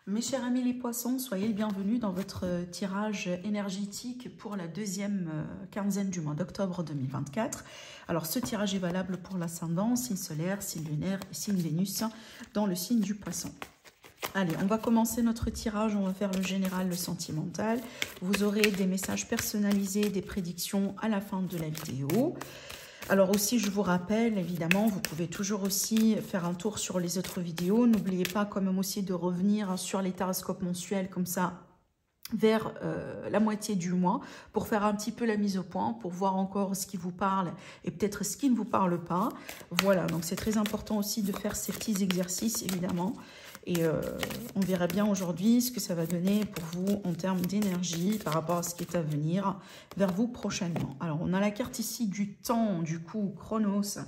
Mes chers amis les poissons, soyez les bienvenus dans votre tirage énergétique pour la deuxième quinzaine du mois d'octobre 2024. Alors ce tirage est valable pour l'ascendant, signe solaire, signe lunaire et signe Vénus dans le signe du poisson. Allez, on va commencer notre tirage, on va faire le général, le sentimental. Vous aurez des messages personnalisés, des prédictions à la fin de la vidéo. Alors aussi, je vous rappelle, évidemment, vous pouvez toujours aussi faire un tour sur les autres vidéos. N'oubliez pas quand même aussi de revenir sur les taroscopes mensuels comme ça vers la moitié du mois pour faire un petit peu la mise au point, pour voir encore ce qui vous parle et peut-être ce qui ne vous parle pas. Voilà, donc c'est très important aussi de faire ces petits exercices, évidemment. Et on verra bien aujourd'hui ce que ça va donner pour vous en termes d'énergie par rapport à ce qui est à venir vers vous prochainement. Alors, on a la carte ici du temps, du coup, Chronos.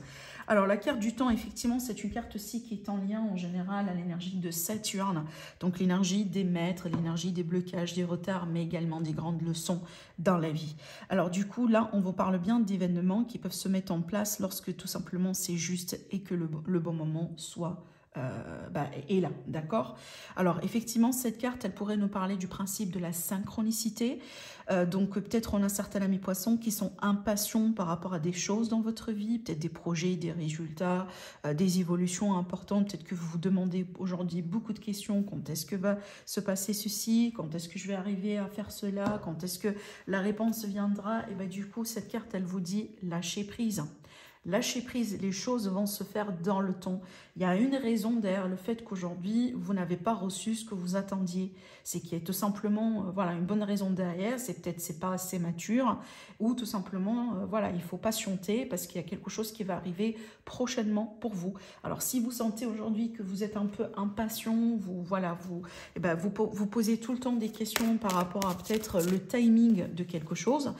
Alors, la carte du temps, effectivement, c'est une carte aussi qui est en lien en général à l'énergie de Saturne. Donc, l'énergie des maîtres, l'énergie des blocages, des retards, mais également des grandes leçons dans la vie. Alors, du coup, là, on vous parle bien d'événements qui peuvent se mettre en place lorsque tout simplement c'est juste et que le bon moment soit est là, d'accord? Alors, effectivement, cette carte, elle pourrait nous parler du principe de la synchronicité. Donc, peut-être on a certains amis poissons qui sont impatients par rapport à des choses dans votre vie, peut-être des projets, des résultats, des évolutions importantes. Peut-être que vous vous demandez aujourd'hui beaucoup de questions. Quand est-ce que va se passer ceci? Quand est-ce que je vais arriver à faire cela? Quand est-ce que la réponse viendra? Et bien, du coup, cette carte, elle vous dit lâcher prise. Lâchez prise, les choses vont se faire dans le temps. Il y a une raison derrière le fait qu'aujourd'hui, vous n'avez pas reçu ce que vous attendiez. C'est qu'il y a tout simplement voilà, une bonne raison derrière, c'est peut-être c'est pas assez mature, ou tout simplement, voilà, il faut patienter parce qu'il y a quelque chose qui va arriver prochainement pour vous. Alors, si vous sentez aujourd'hui que vous êtes un peu impatient, vous posez tout le temps des questions par rapport à peut-être le timing de quelque chose,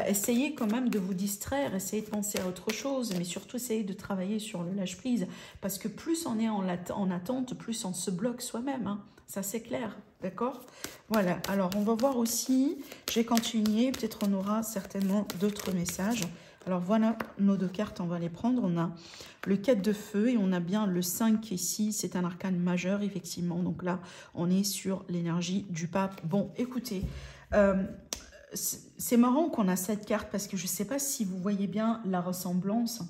essayez quand même de vous distraire, essayez de penser à autre chose, mais surtout essayez de travailler sur le lâche-prise, parce que plus on est en attente, plus on se bloque soi-même, hein. Ça c'est clair, d'accord? Voilà, alors on va voir aussi, j'ai continué, peut-être on aura certainement d'autres messages. Alors voilà nos deux cartes, on va les prendre. On a le 4 de feu et on a bien le 5 ici, c'est un arcane majeur effectivement, donc là on est sur l'énergie du pape. Bon, écoutez, c'est marrant qu'on a cette carte parce que je ne sais pas si vous voyez bien la ressemblance.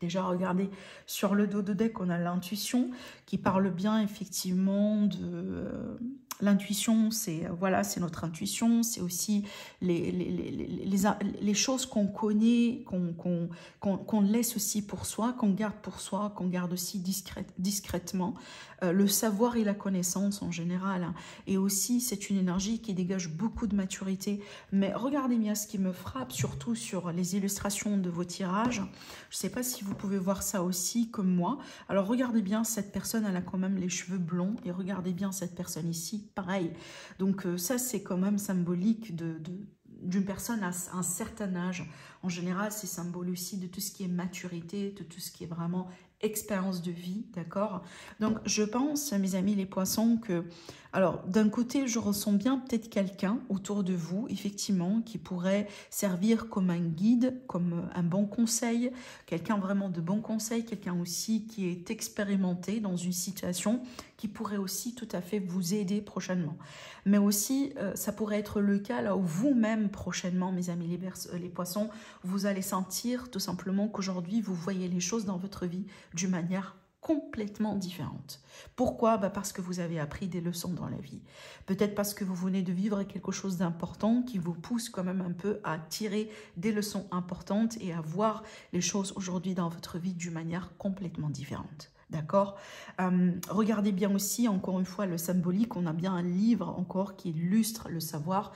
Déjà, regardez, sur le dos de deck, on a l'intuition qui parle bien effectivement de... L'intuition, c'est voilà, c'est notre intuition, c'est aussi les choses qu'on connaît, qu'on laisse aussi pour soi, qu'on garde pour soi, qu'on garde aussi discrètement. Le savoir et la connaissance en général. Hein. Et aussi, c'est une énergie qui dégage beaucoup de maturité. Mais regardez bien ce qui me frappe, surtout sur les illustrations de vos tirages. Je ne sais pas si vous pouvez voir ça aussi comme moi. Alors, regardez bien, cette personne, elle a quand même les cheveux blonds. Et regardez bien cette personne ici, pareil. Donc, ça, c'est quand même symbolique d'une personne à un certain âge. En général, c'est symbole aussi de tout ce qui est maturité, de tout ce qui est vraiment expérience de vie, d'accord? Donc, je pense, mes amis les poissons, que... Alors, d'un côté, je ressens bien peut-être quelqu'un autour de vous, effectivement, qui pourrait servir comme un guide, comme un bon conseil, quelqu'un vraiment de bon conseil, quelqu'un aussi qui est expérimenté dans une situation qui pourrait aussi tout à fait vous aider prochainement. Mais aussi, ça pourrait être le cas là où vous-même prochainement, mes amis les poissons, vous allez sentir tout simplement qu'aujourd'hui, vous voyez les choses dans votre vie d'une manière complètement différente. Pourquoi? Parce que vous avez appris des leçons dans la vie. Peut-être parce que vous venez de vivre quelque chose d'important qui vous pousse quand même un peu à tirer des leçons importantes et à voir les choses aujourd'hui dans votre vie d'une manière complètement différente. D'accord? Regardez bien aussi, encore une fois, le symbolique. On a bien un livre encore qui illustre le savoir,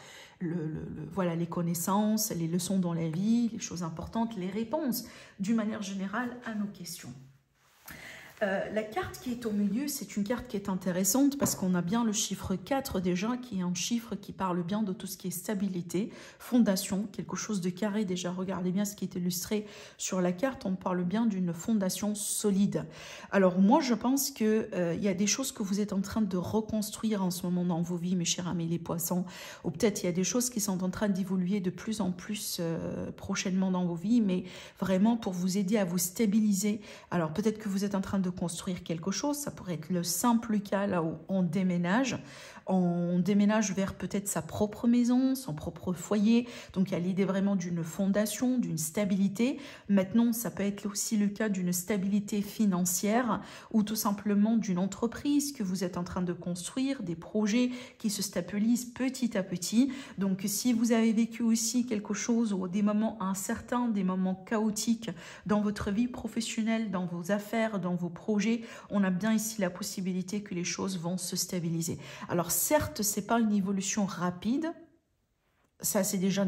voilà, les connaissances, les leçons dans la vie, les choses importantes, les réponses, d'une manière générale, à nos questions. La carte qui est au milieu, c'est une carte qui est intéressante parce qu'on a bien le chiffre 4 déjà, qui est un chiffre qui parle bien de tout ce qui est stabilité, fondation, quelque chose de carré déjà. Regardez bien ce qui est illustré sur la carte, on parle bien d'une fondation solide. Alors moi, je pense qu'il y a des choses que vous êtes en train de reconstruire en ce moment dans vos vies, mes chers amis les poissons, ou peut-être il y a des choses qui sont en train d'évoluer de plus en plus prochainement dans vos vies, mais vraiment pour vous aider à vous stabiliser. Alors peut-être que vous êtes en train de construire quelque chose. Ça pourrait être le simple cas là où on déménage vers peut-être sa propre maison, son propre foyer. Donc il y a l'idée vraiment d'une fondation, d'une stabilité. Maintenant, ça peut être aussi le cas d'une stabilité financière ou tout simplement d'une entreprise que vous êtes en train de construire, des projets qui se stabilisent petit à petit. Donc si vous avez vécu aussi quelque chose ou des moments incertains, des moments chaotiques dans votre vie professionnelle, dans vos affaires, dans vos projets, on a bien ici la possibilité que les choses vont se stabiliser. Alors certes, ce n'est pas une évolution rapide, ça c'est déjà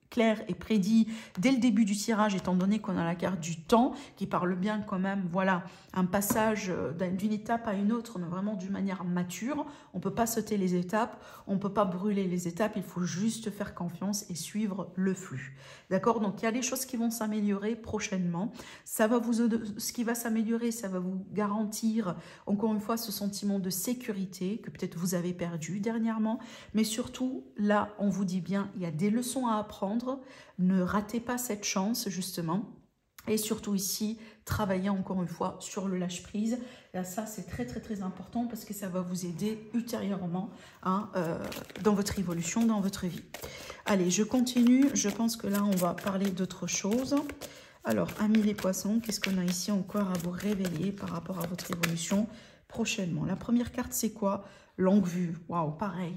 clair et prédit dès le début du tirage, étant donné qu'on a la carte du temps qui parle bien quand même, voilà, un passage d'une étape à une autre, mais vraiment d'une manière mature. On ne peut pas sauter les étapes, on ne peut pas brûler les étapes, il faut juste faire confiance et suivre le flux. D'accord? Donc il y a des choses qui vont s'améliorer prochainement. Ce qui va s'améliorer, ça va vous garantir encore une fois ce sentiment de sécurité que peut-être vous avez perdu dernièrement, mais surtout là on vous dit bien, il y a des leçons à apprendre. Ne ratez pas cette chance justement, et surtout ici travaillez encore une fois sur le lâche prise. Là ça c'est très très très important parce que ça va vous aider ultérieurement hein, dans votre évolution, dans votre vie. Allez, je continue. Je pense que là on va parler d'autre chose. Alors amis les poissons, qu'est-ce qu'on a ici encore à vous révéler par rapport à votre évolution prochainement? La première carte c'est quoi? Longue vue. Waouh, pareil.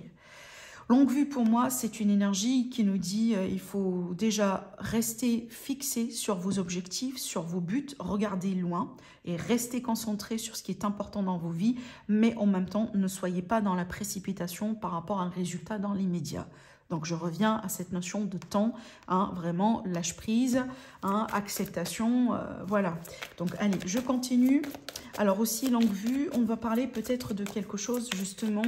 Longue vue, pour moi, c'est une énergie qui nous dit il faut déjà rester fixé sur vos objectifs, sur vos buts, regarder loin et rester concentré sur ce qui est important dans vos vies, mais en même temps, ne soyez pas dans la précipitation par rapport à un résultat dans l'immédiat. Donc, je reviens à cette notion de temps, hein, vraiment lâche prise, hein, acceptation, voilà. Donc, allez, je continue. Alors aussi, longue vue, on va parler peut-être de quelque chose justement...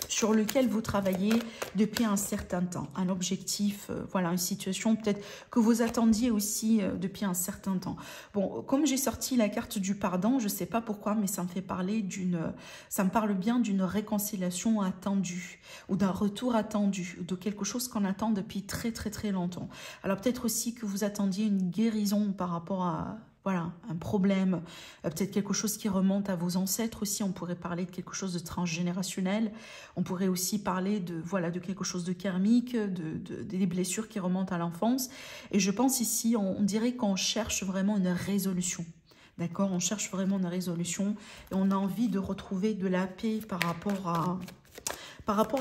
sur lequel vous travaillez depuis un certain temps, un objectif, voilà, une situation peut-être que vous attendiez aussi depuis un certain temps. Bon, comme j'ai sorti la carte du pardon, je ne sais pas pourquoi, mais ça me fait parler ça me parle bien d'une réconciliation attendue ou d'un retour attendu, de quelque chose qu'on attend depuis très très très longtemps. Alors peut-être aussi que vous attendiez une guérison par rapport à... Voilà, un problème, peut-être quelque chose qui remonte à vos ancêtres aussi. On pourrait parler de quelque chose de transgénérationnel. On pourrait aussi parler de, voilà, de quelque chose de karmique, des blessures qui remontent à l'enfance. Et je pense ici, on dirait qu'on cherche vraiment une résolution. D'accord? On cherche vraiment une résolution et on a envie de retrouver de la paix par rapport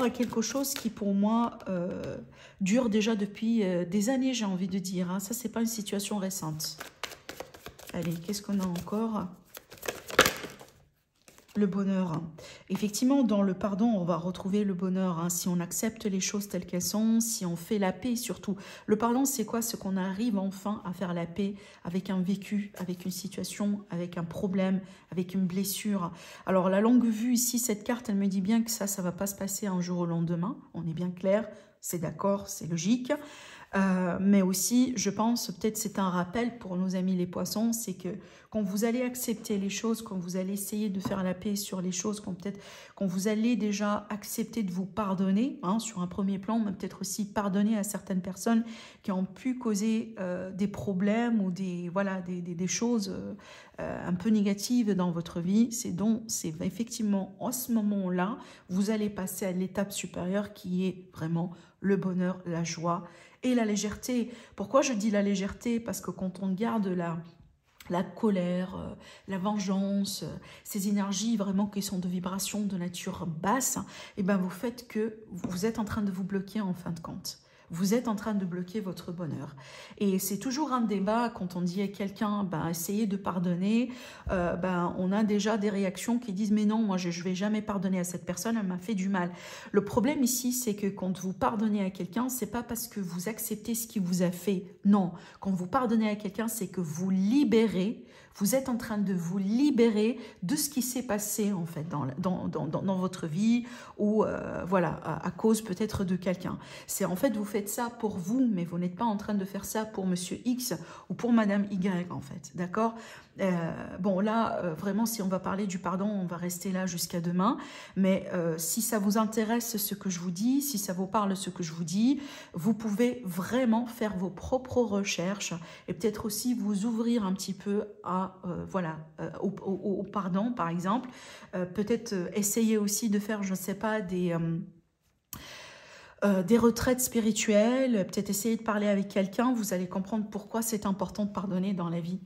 à quelque chose qui, pour moi, dure déjà depuis des années, j'ai envie de dire. Hein. Ça, c'est pas une situation récente. Allez, qu'est-ce qu'on a encore? Le bonheur. Effectivement, dans le pardon, on va retrouver le bonheur. Hein, si on accepte les choses telles qu'elles sont, si on fait la paix surtout. Le pardon, c'est quoi? C'est qu'on arrive enfin à faire la paix avec un vécu, avec une situation, avec un problème, avec une blessure. Alors, la longue vue ici, cette carte, elle me dit bien que ça ne va pas se passer un jour au lendemain. On est bien clair, c'est d'accord, c'est logique. Mais aussi, je pense, peut-être c'est un rappel pour nos amis les poissons, c'est que quand vous allez accepter les choses, quand vous allez essayer de faire la paix sur les choses, quand vous allez déjà accepter de vous pardonner, hein, sur un premier plan, mais peut-être aussi pardonner à certaines personnes qui ont pu causer des problèmes ou des choses un peu négatives dans votre vie, c'est effectivement en ce moment-là, vous allez passer à l'étape supérieure qui est vraiment le bonheur, la joie et la légèreté. Pourquoi je dis la légèreté? Parce que quand on garde la colère, la vengeance, ces énergies vraiment qui sont de vibrations de nature basse, et ben vous faites que vous êtes en train de vous bloquer en fin de compte. Vous êtes en train de bloquer votre bonheur. Et c'est toujours un débat quand on dit à quelqu'un, essayez de pardonner, on a déjà des réactions qui disent, mais non, moi je ne vais jamais pardonner à cette personne, elle m'a fait du mal. Le problème ici, c'est que quand vous pardonnez à quelqu'un, c'est pas parce que vous acceptez ce qu'il vous a fait. Non, quand vous pardonnez à quelqu'un, c'est que vous libérez, vous êtes en train de vous libérer de ce qui s'est passé en fait dans votre vie ou voilà, à cause peut-être de quelqu'un. C'est en fait, vous faites faites ça pour vous, mais vous n'êtes pas en train de faire ça pour Monsieur X ou pour Madame Y, en fait, d'accord? Bon, là, vraiment, si on va parler du pardon, on va rester là jusqu'à demain, mais si ça vous intéresse ce que je vous dis, si ça vous parle ce que je vous dis, vous pouvez vraiment faire vos propres recherches et peut-être aussi vous ouvrir un petit peu à, voilà, au pardon, par exemple. Peut-être essayer aussi de faire, je ne sais pas, des retraites spirituelles, peut-être essayer de parler avec quelqu'un, vous allez comprendre pourquoi c'est important de pardonner dans la vie.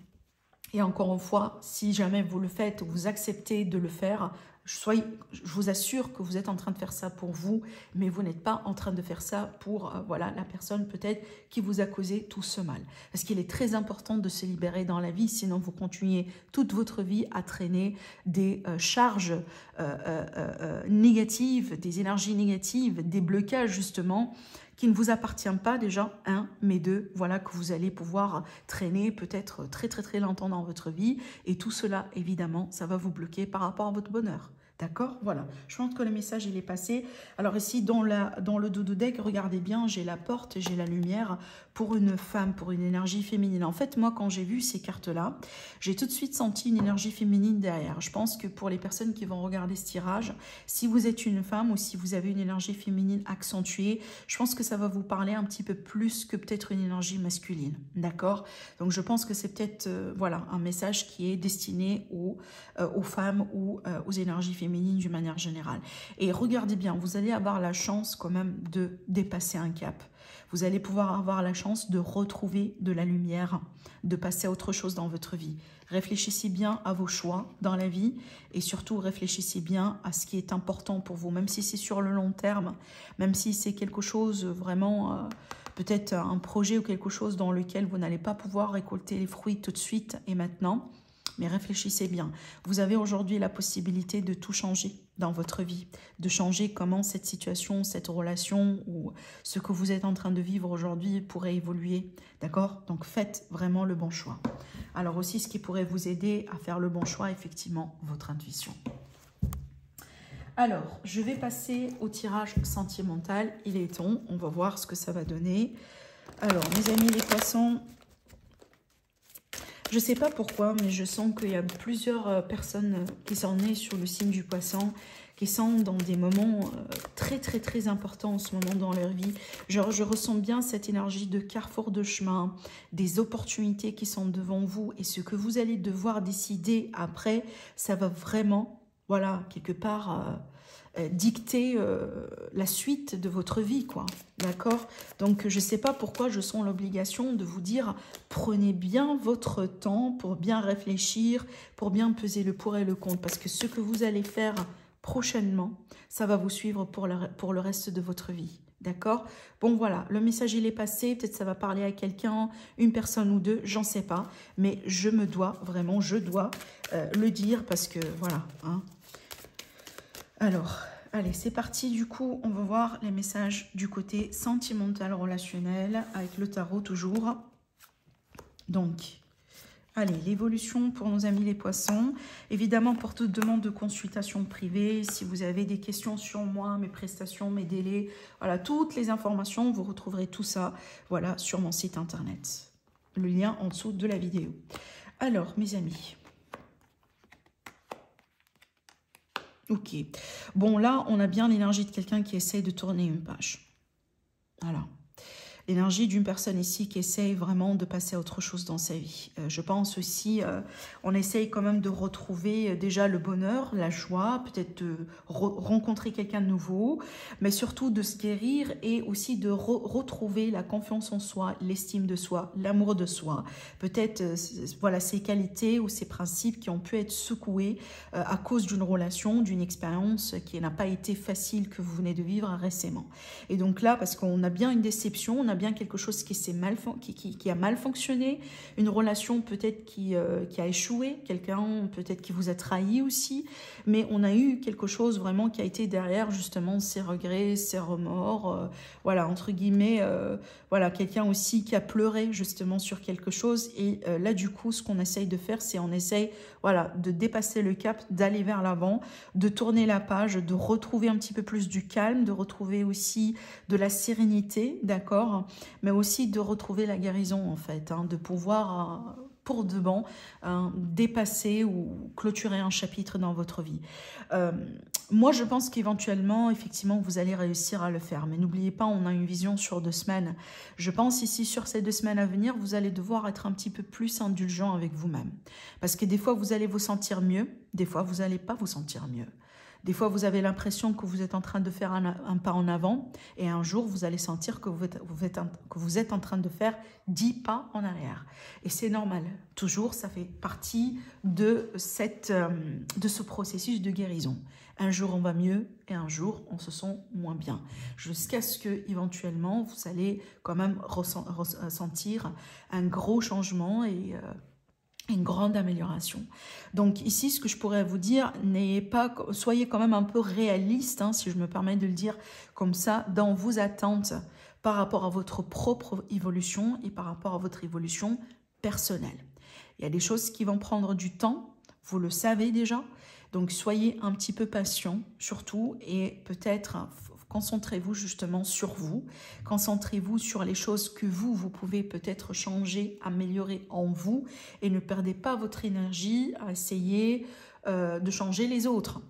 Et encore une fois, si jamais vous le faites, vous acceptez de le faire, je vous assure que vous êtes en train de faire ça pour vous, mais vous n'êtes pas en train de faire ça pour voilà, la personne peut-être qui vous a causé tout ce mal. Parce qu'il est très important de se libérer dans la vie, sinon vous continuez toute votre vie à traîner des charges négatives, des énergies négatives, des blocages justement, qui ne vous appartient pas déjà, un, mais deux, voilà, que vous allez pouvoir traîner peut-être très très très longtemps dans votre vie. Et tout cela, évidemment, ça va vous bloquer par rapport à votre bonheur. D'accord? Voilà. Je pense que le message, il est passé. Alors ici, dans le dodo deck, regardez bien, j'ai la porte, j'ai la lumière pour une femme, pour une énergie féminine. En fait, moi, quand j'ai vu ces cartes-là, j'ai tout de suite senti une énergie féminine derrière. Je pense que pour les personnes qui vont regarder ce tirage, si vous êtes une femme ou si vous avez une énergie féminine accentuée, je pense que ça va vous parler un petit peu plus que peut-être une énergie masculine. D'accord? Donc, je pense que c'est peut-être voilà, un message qui est destiné aux femmes ou aux énergies féminines d'une manière générale. Et regardez bien, vous allez avoir la chance quand même de dépasser un cap. Vous allez pouvoir avoir la chance de retrouver de la lumière, de passer à autre chose dans votre vie. Réfléchissez bien à vos choix dans la vie et surtout réfléchissez bien à ce qui est important pour vous, même si c'est sur le long terme, même si c'est quelque chose vraiment, peut-être un projet ou quelque chose dans lequel vous n'allez pas pouvoir récolter les fruits tout de suite et maintenant. Mais réfléchissez bien. Vous avez aujourd'hui la possibilité de tout changer dans votre vie, de changer comment cette situation, cette relation ou ce que vous êtes en train de vivre aujourd'hui pourrait évoluer. D'accord? Donc faites vraiment le bon choix. Alors aussi, ce qui pourrait vous aider à faire le bon choix, effectivement, votre intuition. Alors, je vais passer au tirage sentimental. Il est temps. On va voir ce que ça va donner. Alors, mes amis les poissons, je ne sais pas pourquoi, mais je sens qu'il y a plusieurs personnes qui sont nées sur le signe du poisson, qui sont dans des moments très très très importants en ce moment dans leur vie. Genre, je ressens bien cette énergie de carrefour de chemin, des opportunités qui sont devant vous et ce que vous allez devoir décider après, ça va vraiment, voilà, quelque part dicter la suite de votre vie, quoi. D'accord? Donc, je ne sais pas pourquoi je sens l'obligation de vous dire prenez bien votre temps pour bien réfléchir, pour bien peser le pour et le contre. Parce que ce que vous allez faire prochainement, ça va vous suivre pour le reste de votre vie. D'accord? Bon, voilà, le message, il est passé. Peut-être ça va parler à quelqu'un, une personne ou deux, j'en sais pas. Mais je me dois, vraiment, je dois le dire parce que, voilà, hein. Alors, allez, c'est parti. Du coup, on va voir les messages du côté sentimental, relationnel, avec le tarot toujours. Donc, allez, l'évolution pour nos amis les poissons. Évidemment, pour toute demande de consultation privée, si vous avez des questions sur moi, mes prestations, mes délais, voilà, toutes les informations, vous retrouverez tout ça, voilà, sur mon site internet. Le lien en dessous de la vidéo. Alors, mes amis. Ok. Bon, là, on a bien l'énergie de quelqu'un qui essaye de tourner une page. Voilà. L'énergie d'une personne ici qui essaye vraiment de passer à autre chose dans sa vie. Je pense aussi, on essaye quand même de retrouver déjà le bonheur, la joie, peut-être de rencontrer quelqu'un de nouveau, mais surtout de se guérir et aussi de retrouver la confiance en soi, l'estime de soi, l'amour de soi. Peut-être, voilà, ces qualités ou ces principes qui ont pu être secoués à cause d'une relation, d'une expérience qui n'a pas été facile que vous venez de vivre récemment. Et donc là, parce qu'on a bien une déception, on a a bien quelque chose qui a mal fonctionné, une relation peut-être qui a échoué, quelqu'un peut-être qui vous a trahi aussi, mais on a eu quelque chose vraiment qui a été derrière justement ces regrets, ces remords, voilà, entre guillemets, voilà, quelqu'un aussi qui a pleuré justement sur quelque chose. Et là, du coup, ce qu'on essaye de faire, c'est on essaye, voilà, de dépasser le cap, d'aller vers l'avant, de tourner la page, de retrouver un petit peu plus du calme, de retrouver aussi de la sérénité, d'accord, mais aussi de retrouver la guérison, en fait, hein, de pouvoir... pour de bon, dépasser ou clôturer un chapitre dans votre vie. Moi, je pense qu'éventuellement, effectivement, vous allez réussir à le faire. Mais n'oubliez pas, on a une vision sur 2 semaines. Je pense ici, sur ces 2 semaines à venir, vous allez devoir être un petit peu plus indulgent avec vous-même. Parce que des fois, vous allez vous sentir mieux. Des fois, vous n'allez pas vous sentir mieux. Des fois, vous avez l'impression que vous êtes en train de faire un pas en avant et un jour, vous allez sentir que vous êtes en train de faire 10 pas en arrière. Et c'est normal. Toujours, ça fait partie de ce processus de guérison. Un jour, on va mieux et un jour, on se sent moins bien. Jusqu'à ce que, éventuellement, vous allez quand même ressentir un gros changement et... une grande amélioration. Donc ici, ce que je pourrais vous dire, soyez quand même un peu réaliste, hein, si je me permets de le dire comme ça, dans vos attentes par rapport à votre propre évolution et par rapport à votre évolution personnelle. Il y a des choses qui vont prendre du temps, vous le savez déjà, donc soyez un petit peu patient surtout et peut-être... concentrez-vous justement sur vous, concentrez-vous sur les choses que vous pouvez peut-être changer, améliorer en vous et ne perdez pas votre énergie à essayer de changer les autres.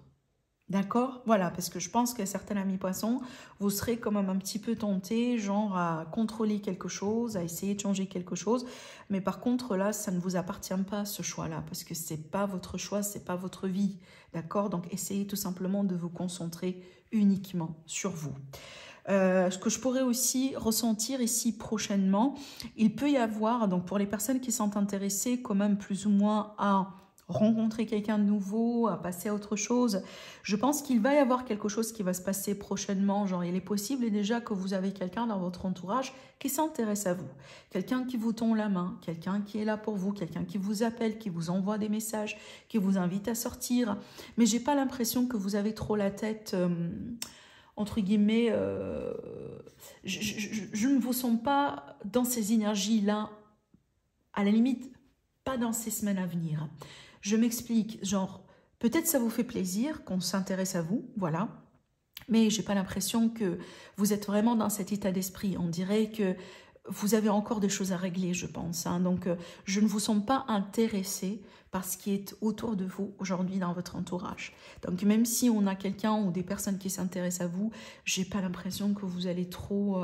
D'accord? Voilà, parce que je pense que certains amis poissons, vous serez quand même un petit peu tentés, genre à contrôler quelque chose, à essayer de changer quelque chose. Mais par contre, là, ça ne vous appartient pas, ce choix-là, parce que ce n'est pas votre choix, ce n'est pas votre vie. D'accord? Donc, essayez tout simplement de vous concentrer uniquement sur vous. Ce que je pourrais aussi ressentir ici prochainement, il peut y avoir, donc pour les personnes qui sont intéressées quand même plus ou moins à rencontrer quelqu'un de nouveau, à passer à autre chose, je pense qu'il va y avoir quelque chose qui va se passer prochainement. Genre, il est possible déjà que vous avez quelqu'un dans votre entourage qui s'intéresse à vous, quelqu'un qui vous tend la main, quelqu'un qui est là pour vous, quelqu'un qui vous appelle, qui vous envoie des messages, qui vous invite à sortir. Mais j'ai pas l'impression que vous avez trop la tête... entre guillemets, je ne vous sens pas dans ces énergies-là, à la limite, pas dans ces semaines à venir. Je m'explique, genre, peut-être ça vous fait plaisir qu'on s'intéresse à vous, voilà, mais j'ai pas l'impression que vous êtes vraiment dans cet état d'esprit. On dirait que vous avez encore des choses à régler, je pense. Hein. Donc, je ne vous sens pas intéressé par ce qui est autour de vous aujourd'hui dans votre entourage. Donc, même si on a quelqu'un ou des personnes qui s'intéressent à vous, j'ai pas l'impression que vous allez trop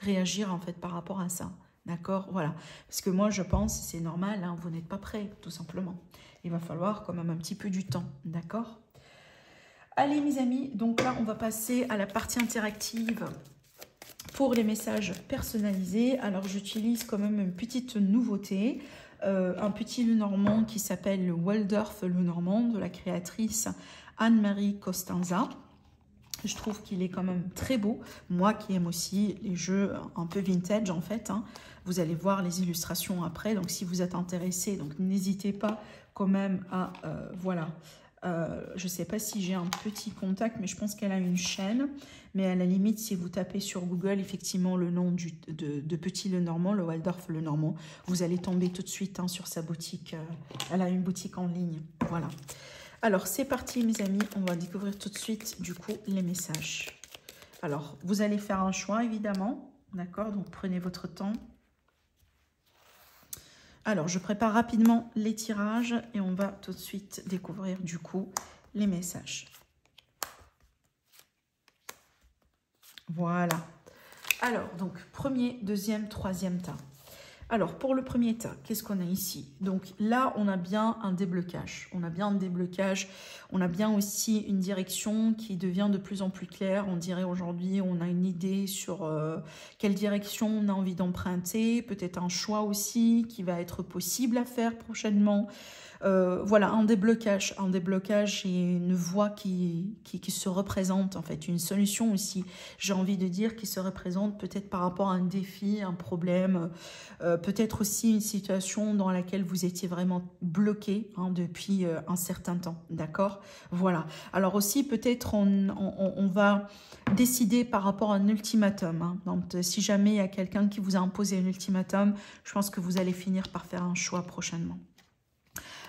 réagir en fait par rapport à ça. D'accord? Voilà. Parce que moi, je pense, c'est normal, hein, vous n'êtes pas prêt, tout simplement. Il va falloir quand même un petit peu du temps. D'accord? Allez, mes amis, donc là, on va passer à la partie interactive. Pour les messages personnalisés, alors j'utilise quand même une petite nouveauté, un petit Lenormand qui s'appelle le Waldorf Lenormand de la créatrice Anne-Marie Costanza. Je trouve qu'il est quand même très beau. Moi qui aime aussi les jeux un peu vintage en fait, hein. Vous allez voir les illustrations après, donc si vous êtes intéressé, donc n'hésitez pas quand même à, voilà. Je ne sais pas si j'ai un petit contact, mais je pense qu'elle a une chaîne. Mais à la limite, si vous tapez sur Google, effectivement, le nom de Petit Lenormand, le Waldorf Lenormand, vous allez tomber tout de suite hein, sur sa boutique. Elle a une boutique en ligne. Voilà. Alors, c'est parti, mes amis. On va découvrir tout de suite, du coup, les messages. Alors, vous allez faire un choix, évidemment. D'accord? Donc, prenez votre temps. Alors, je prépare rapidement les tirages et on va tout de suite découvrir du coup les messages. Voilà. Alors, donc, premier, deuxième, troisième tas. Alors, pour le premier tas, qu'est-ce qu'on a ici? Donc là, on a bien un déblocage. On a bien un déblocage. On a bien aussi une direction qui devient de plus en plus claire. On dirait aujourd'hui, on a une idée sur quelle direction on a envie d'emprunter. Peut-être un choix aussi qui va être possible à faire prochainement. Voilà, un déblocage et une voie qui se représente, en fait, une solution aussi, j'ai envie de dire, qui se représente peut-être par rapport à un défi, un problème, peut-être aussi une situation dans laquelle vous étiez vraiment bloqué depuis un certain temps, d'accord? Voilà. Alors aussi, peut-être on va décider par rapport à un ultimatum. Donc, si jamais il y a quelqu'un qui vous a imposé un ultimatum, je pense que vous allez finir par faire un choix prochainement.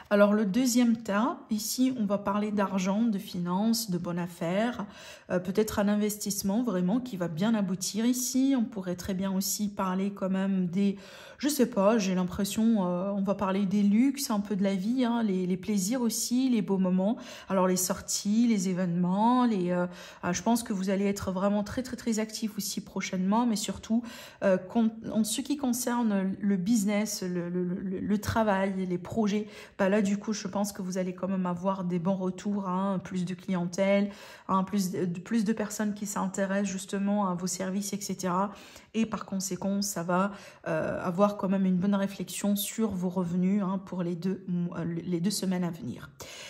Alors, le deuxième tas, ici, on va parler d'argent, de finances, de bonne affaire, peut-être un investissement vraiment qui va bien aboutir ici. On pourrait très bien aussi parler quand même des, je sais pas, j'ai l'impression, on va parler des luxes, un peu de la vie, les plaisirs aussi, les beaux moments. Alors, les sorties, les événements, je pense que vous allez être vraiment très, très, très actifs aussi prochainement, mais surtout, en ce qui concerne le business, le travail, les projets, bah là, du coup, je pense que vous allez quand même avoir des bons retours, plus de clientèle, plus de personnes qui s'intéressent justement à vos services, etc. Et par conséquent, ça va avoir quand même une bonne réflexion sur vos revenus pour les deux semaines à venir.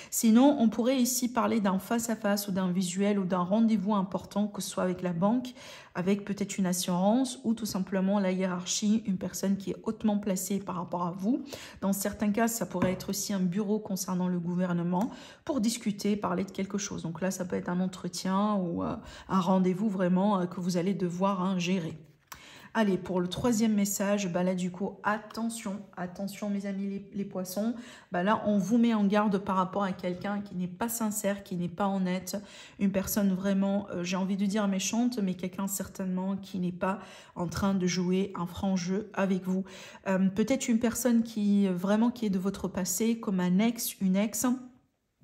Sinon, on pourrait ici parler d'un face-à-face ou d'un visuel ou d'un rendez-vous important, que ce soit avec la banque, avec peut-être une assurance ou tout simplement la hiérarchie, une personne qui est hautement placée par rapport à vous. Dans certains cas, ça pourrait être aussi un bureau concernant le gouvernement pour discuter, parler de quelque chose. Donc là, ça peut être un entretien ou un rendez-vous vraiment que vous allez devoir gérer. Allez, pour le troisième message, bah là du coup, attention mes amis les poissons. Bah là, on vous met en garde par rapport à quelqu'un qui n'est pas sincère, qui n'est pas honnête. Une personne vraiment, j'ai envie de dire méchante, mais quelqu'un certainement qui n'est pas en train de jouer un franc jeu avec vous. Peut-être une personne qui est de votre passé, comme un ex, une ex.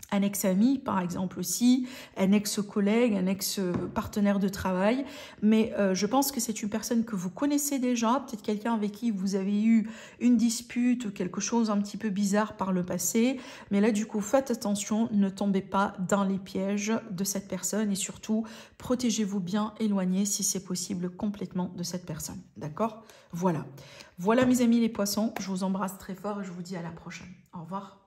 Un ex-ami, par exemple aussi, un ex-collègue, un ex-partenaire de travail. Mais je pense que c'est une personne que vous connaissez déjà, peut-être quelqu'un avec qui vous avez eu une dispute ou quelque chose un petit peu bizarre par le passé. Mais là, du coup, faites attention, ne tombez pas dans les pièges de cette personne et surtout, protégez-vous bien, éloignez, si c'est possible, complètement de cette personne. D'accord? Voilà. Voilà, mes amis les poissons. Je vous embrasse très fort et je vous dis à la prochaine. Au revoir.